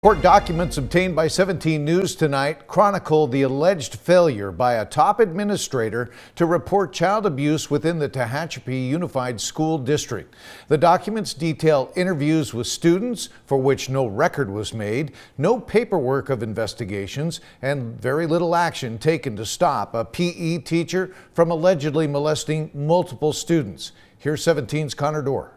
Court documents obtained by 17 News tonight chronicle the alleged failure by a top administrator to report child abuse within the Tehachapi Unified School District. The documents detail interviews with students for which no record was made, no paperwork of investigations, and very little action taken to stop a PE teacher from allegedly molesting multiple students. Here's 17's Connor Dorr.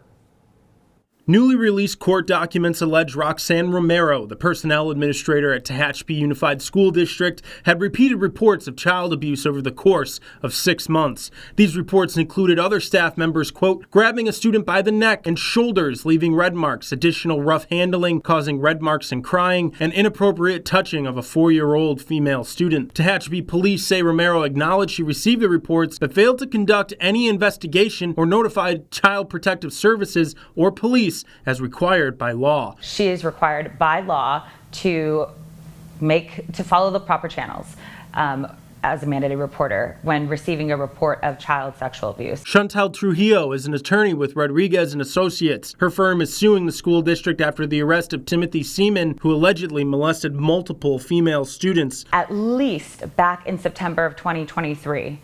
Newly released court documents allege Roxanne Romero, the personnel administrator at Tehachapi Unified School District, had repeated reports of child abuse over the course of 6 months. These reports included other staff members, quote, grabbing a student by the neck and shoulders, leaving red marks, additional rough handling, causing red marks and crying, and inappropriate touching of a 4-year-old female student. Tehachapi police say Romero acknowledged she received the reports, but failed to conduct any investigation or notified Child Protective Services or police as required by law. She is required by law to follow the proper channels as a mandated reporter when receiving a report of child sexual abuse. Chantal Trujillo is an attorney with Rodriguez and Associates. Her firm is suing the school district after the arrest of Timothy Seaman, who allegedly molested multiple female students. At least back in September of 2023,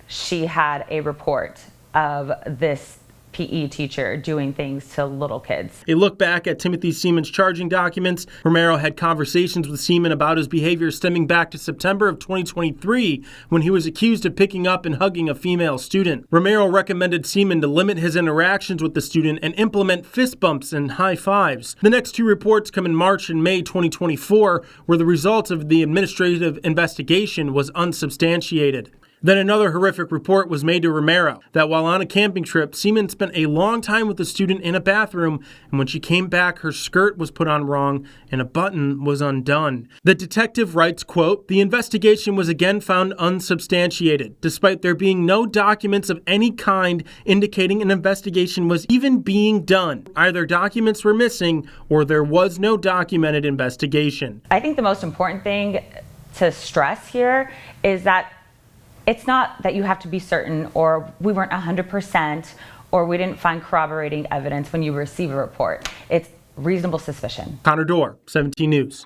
she had a report of this PE teacher doing things to little kids. A look back at Timothy Seaman's charging documents, Romero had conversations with Seaman about his behavior stemming back to September of 2023 when he was accused of picking up and hugging a female student. Romero recommended Seaman to limit his interactions with the student and implement fist bumps and high fives. The next two reports come in March and May 2024, where the results of the administrative investigation was unsubstantiated. Then another horrific report was made to Romero that while on a camping trip, Seaman spent a long time with the student in a bathroom, and when she came back, her skirt was put on wrong and a button was undone. The detective writes, quote, the investigation was again found unsubstantiated, despite there being no documents of any kind indicating an investigation was even being done. Either documents were missing or there was no documented investigation. I think the most important thing to stress here is that it's not that you have to be certain or we weren't 100% or we didn't find corroborating evidence when you receive a report. It's reasonable suspicion. Connor Dorr, 17 News.